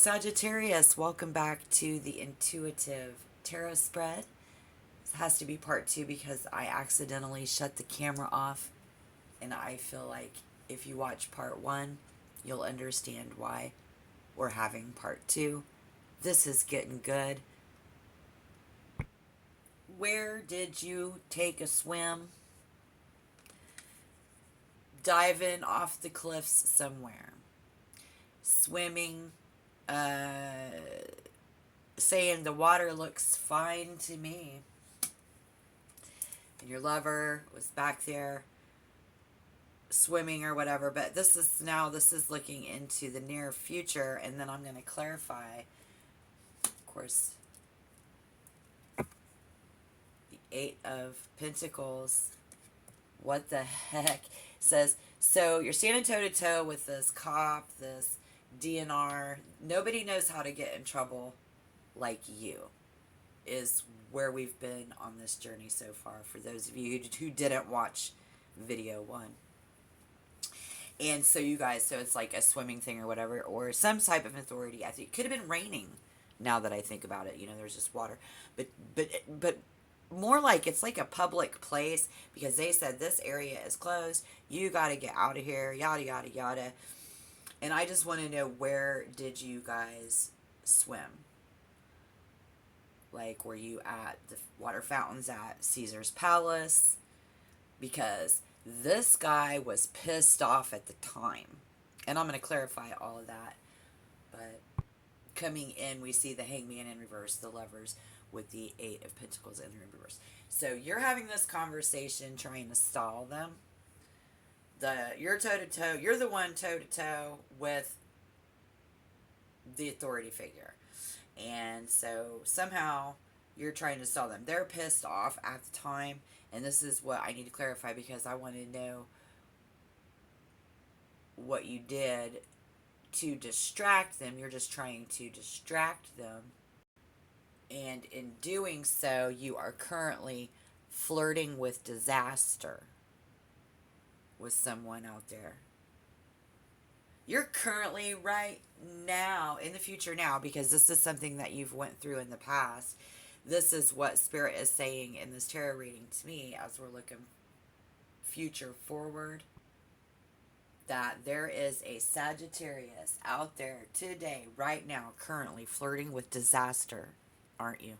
Sagittarius, welcome back to the intuitive tarot spread. This has to be part two because I accidentally shut the camera off, and I feel like if you watch part one, you'll understand why we're having part two. This is getting good. Where did you take a swim? Diving off the cliffs somewhere. Swimming, saying the water looks fine to me. And your lover was back there swimming or whatever, but this is looking into the near future, and then I'm going to clarify, of course, the Eight of Pentacles. What the heck? Says, so you're standing toe to toe with this cop, this DNR. Nobody knows how to get in trouble like you, is where we've been on this journey so far, for those of you who didn't watch video one. And so you guys, so it's like a swimming thing or whatever, or some type of authority. I think it could have been raining, now that I think about it. You know, there's just water. But more like it's like a public place, because they said this area is closed. You got to get out of here, yada, yada, yada. And I just want to know, where did you guys swim? Like, were you at the water fountains at Caesar's Palace? Because this guy was pissed off at the time. And I'm going to clarify all of that. But coming in, we see the Hangman in reverse, the Lovers with the Eight of Pentacles in reverse. So you're having this conversation trying to stall them. You're toe to toe. You're the one toe to toe with the authority figure. And so somehow you're trying to stall them. They're pissed off at the time. And this is what I need to clarify, because I want to know what you did to distract them. You're just trying to distract them. And in doing so, you are currently flirting with disaster with someone out there. You're currently right now, in the future now, because this is something that you've went through in the past. This is what Spirit is saying in this tarot reading to me as we're looking future forward. That there is a Sagittarius out there today, right now, currently flirting with disaster. Aren't you?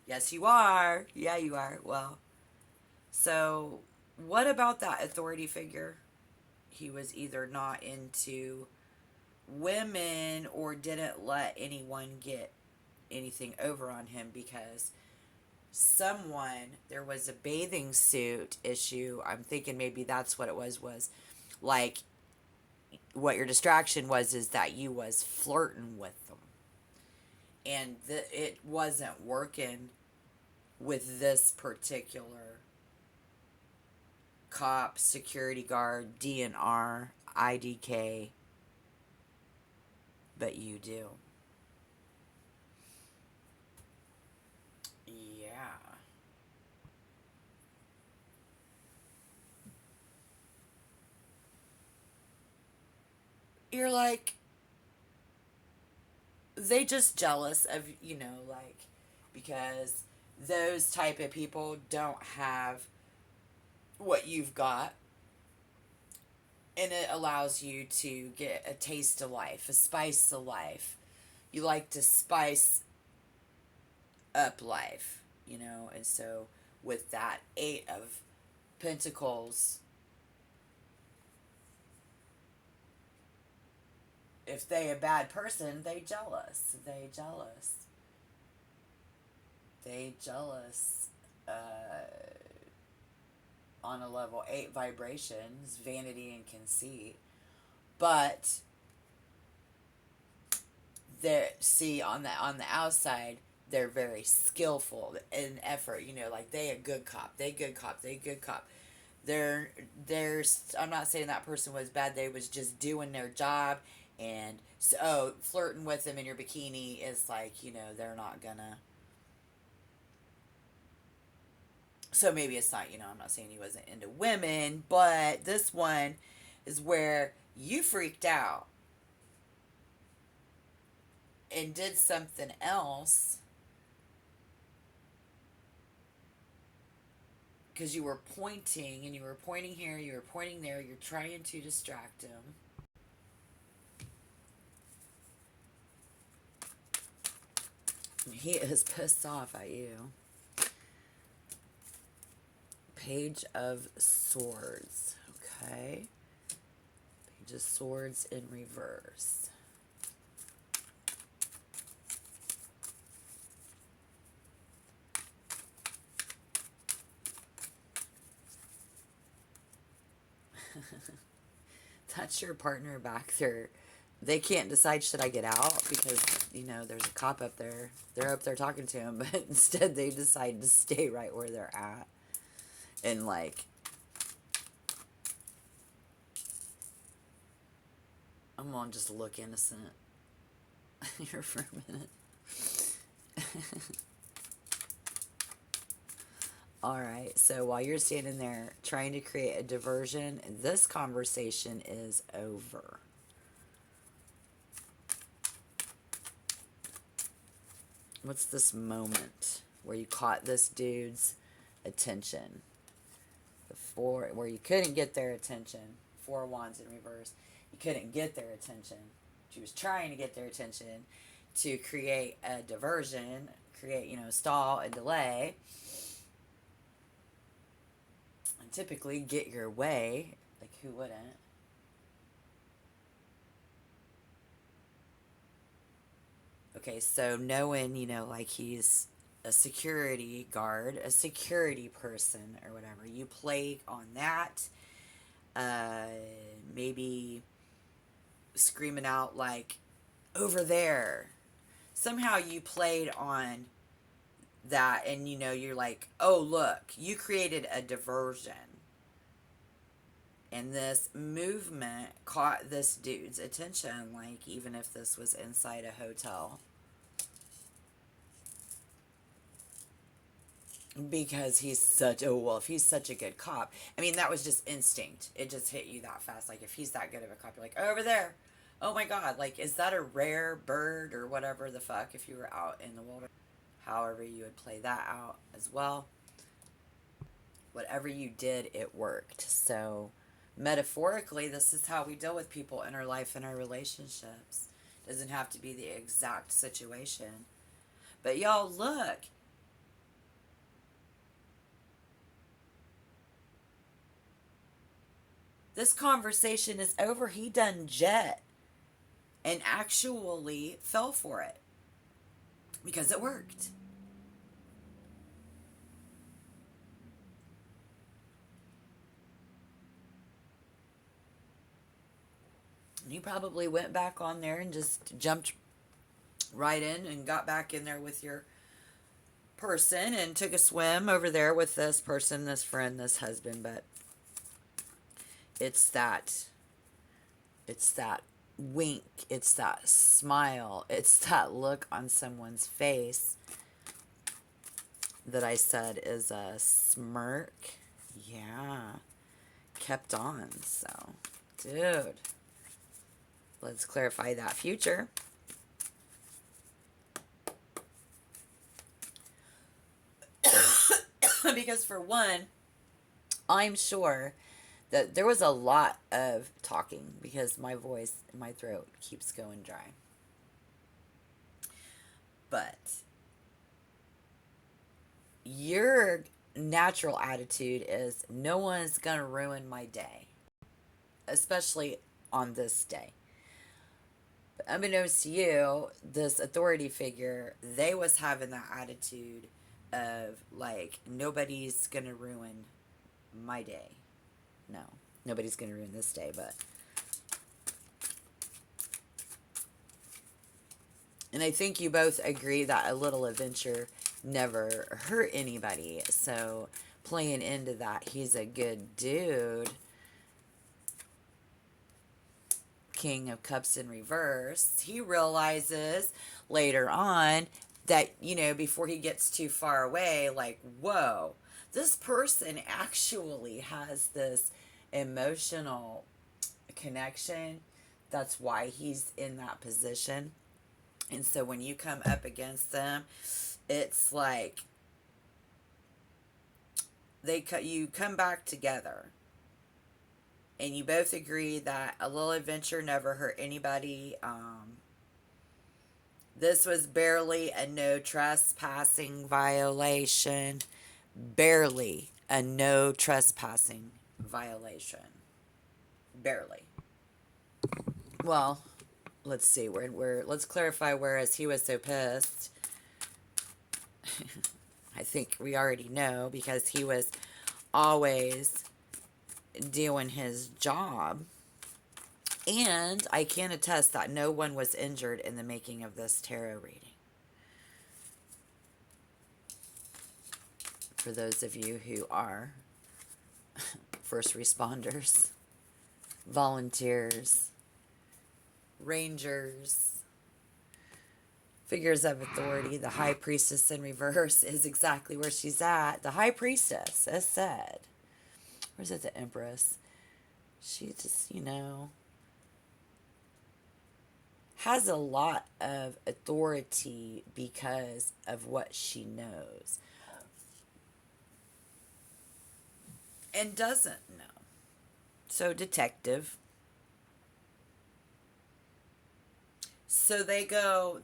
Yes, you are. Yeah, you are. Well, so what about that authority figure? He was either not into women or didn't let anyone get anything over on him, because there was a bathing suit issue. I'm thinking maybe that's what it was like, what your distraction was is that you was flirting with them, and it wasn't working with this particular cop, security guard, DNR, IDK, but you do. Yeah. You're like, they just jealous of, like, because those type of people don't have what you've got, and it allows you to get a taste of life, a spice of life. You like to spice up life, and so with that Eight of Pentacles, if they a bad person, they jealous. On a level 8 vibrations, vanity and conceit. But see, on the outside, they're very skillful in effort. Like, they a good cop. They good cop. I'm not saying that person was bad. They was just doing their job. And so flirting with them in your bikini is like, they're not gonna. So maybe it's not, I'm not saying he wasn't into women, but this one is where you freaked out. and did something else because you were pointing and you were pointing here, you were pointing there, you're trying to distract him. He is pissed off at you. Page of Swords. Okay. Page of Swords in reverse. That's your partner back there. They can't decide, should I get out? Because, there's a cop up there. They're up there talking to him, but instead they decide to stay right where they're at. And, I'm gonna just look innocent here for a minute. Alright, so while you're standing there trying to create a diversion, this conversation is over. What's this moment where you caught this dude's attention? Where you couldn't get their attention. 4 of Wands in reverse. You couldn't get their attention. She was trying to get their attention to create a diversion, create, stall, a delay. And typically get your way. Like, who wouldn't? Okay, so knowing, like he's a security guard, a security person or whatever, you play on that. Maybe screaming out like, over there. Somehow you played on that and you're like, oh, look, you created a diversion. And this movement caught this dude's attention, like, even if this was inside a hotel. Because he's such a wolf. He's such a good cop. I mean, that was just instinct. It just hit you that fast. Like, if he's that good of a cop, you're like, over there. Oh my God. Like, is that a rare bird or whatever the fuck if you were out in the wilderness? However, you would play that out as well. Whatever you did, it worked. So, metaphorically, this is how we deal with people in our life and our relationships. Doesn't have to be the exact situation. But y'all, look. This conversation is over. He done jet and actually fell for it because it worked. And you probably went back on there and just jumped right in and got back in there with your person and took a swim over there with this person, this friend, this husband. But it's that wink, it's that smile, it's that look on someone's face that I said is a smirk. Yeah, kept on. So, dude, let's clarify that future. Because for one, I'm sure that there was a lot of talking because my voice in my throat keeps going dry. But your natural attitude is no one's going to ruin my day, especially on this day. But unbeknownst to you, this authority figure, they was having that attitude of like, nobody's going to ruin my day. No, nobody's going to ruin this day, but... And I think you both agree that a little adventure never hurt anybody. So, playing into that, he's a good dude. King of Cups in reverse. He realizes later on that, before he gets too far away, like, whoa, this person actually has this emotional connection. That's why he's in that position. And so when you come up against them, it's like you come back together, and you both agree that a little adventure never hurt anybody. This was barely a no trespassing violation. Barely a no trespassing violation. Barely. Well, let's see. Let's clarify. Whereas he was so pissed, I think we already know, because he was always doing his job. And I can attest that no one was injured in the making of this tarot reading. For those of you who are first responders, volunteers, rangers, figures of authority, the high priestess in reverse is exactly where she's at. The high priestess, as said, where's it, the empress? She just, has a lot of authority because of what she knows and doesn't know. So detective. So they go,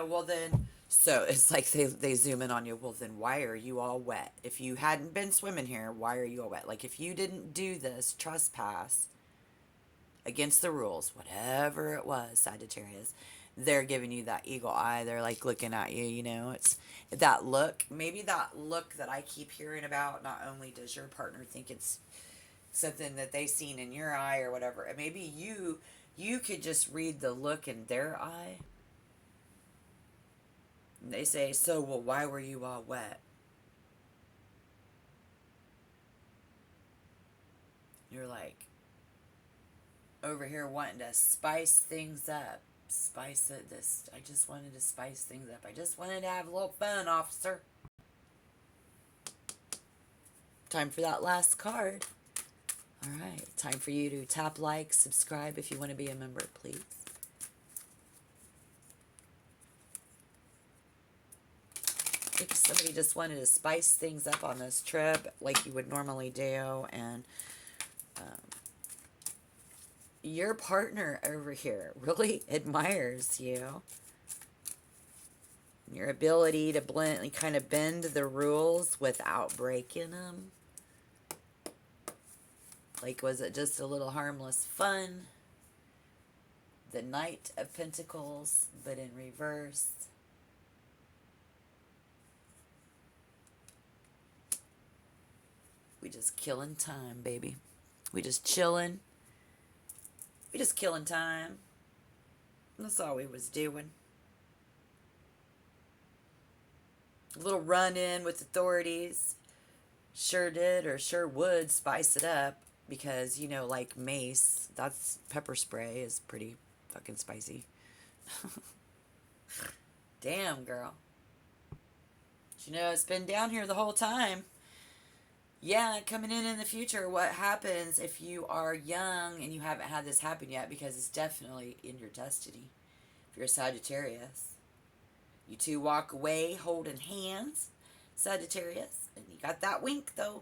well then, so it's like they zoom in on you. Well then, why are you all wet? If you hadn't been swimming here, why are you all wet? Like, if you didn't do this trespass against the rules, whatever it was, Sagittarius, they're giving you that eagle eye. They're like looking at you, it's that look. Maybe that look that I keep hearing about. Not only does your partner think it's something that they seen in your eye or whatever, and maybe you could just read the look in their eye. And they say, so, well, why were you all wet? You're like, over here wanting to spice things up. Spice it. I just wanted to spice things up. I just wanted to have a little fun, officer. Time for that last card. All right. Time for you to tap like, subscribe if you want to be a member, please. If somebody just wanted to spice things up on this trip like you would normally do, and your partner over here really admires you. Your ability to kind of bend the rules without breaking them. Like, was it just a little harmless fun? The Knight of Pentacles, but in reverse. We just killing time, baby. We just chilling. We just killing time. That's all we was doing. A little run-in with authorities. Sure did, or sure would, spice it up. Because, like mace, that's pepper spray, is pretty fucking spicy. Damn, girl. It's been down here the whole time. Yeah, coming in the future, what happens if you are young and you haven't had this happen yet, because it's definitely in your destiny. If you're a Sagittarius, you two walk away holding hands, Sagittarius, and you got that wink, though.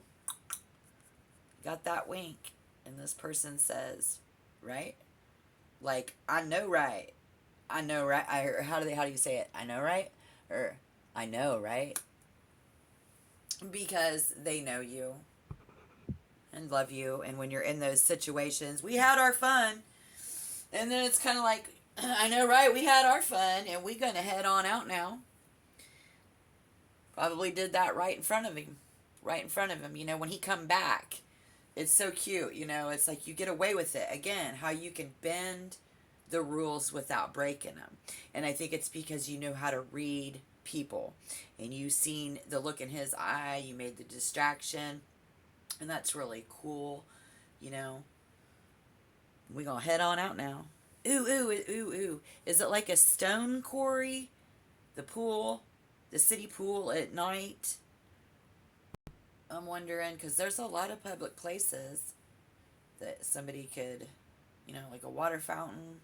You got that wink, and this person says, right? Like, I know, right? I know, right? How do you say it? I know, right? Or, I know, right? Because they know you and love you, and when you're in those situations, we had our fun, and then it's kind of like, I know, right? We had our fun, and we're gonna head on out now. Probably did that right in front of him. When he come back, it's so cute. It's like you get away with it again. How you can bend the rules without breaking them, and I think it's because you know how to read people, and you seen the look in his eye. You made the distraction, and that's really cool. We're gonna head on out now. Ooh. Is it like a stone quarry? The pool? The city pool at night? I'm wondering, because there's a lot of public places that somebody could, like a water fountain.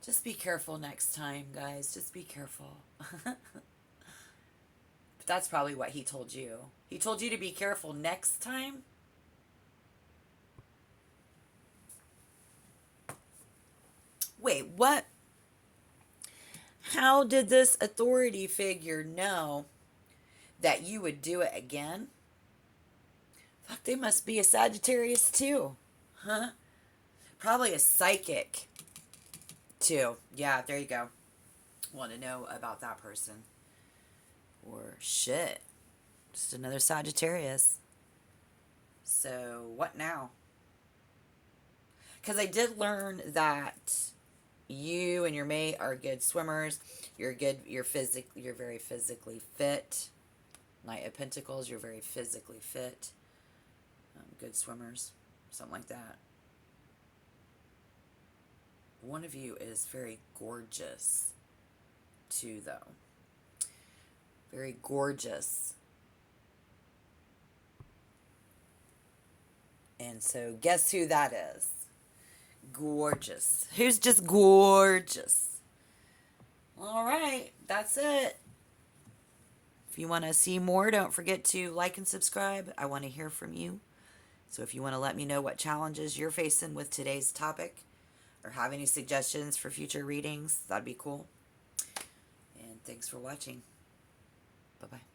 Just be careful next time, guys. Just be careful. But that's probably what he told you. He told you to be careful next time? Wait, what? How did this authority figure know that you would do it again? Fuck, they must be a Sagittarius too. Huh? Probably a psychic too. Yeah, there you go. Want to know about that person. Or shit. Just another Sagittarius. So, what now? Because I did learn that you and your mate are good swimmers. You're good. You're very physically fit. Knight of Pentacles. You're very physically fit. Good swimmers. Something like that. One of you is very gorgeous, too, though. Very gorgeous. And so, guess who that is? Gorgeous. Who's just gorgeous? All right, that's it. If you want to see more, don't forget to like and subscribe. I want to hear from you. So if you want to let me know what challenges you're facing with today's topic or have any suggestions for future readings, that'd be cool. And thanks for watching. Bye-bye.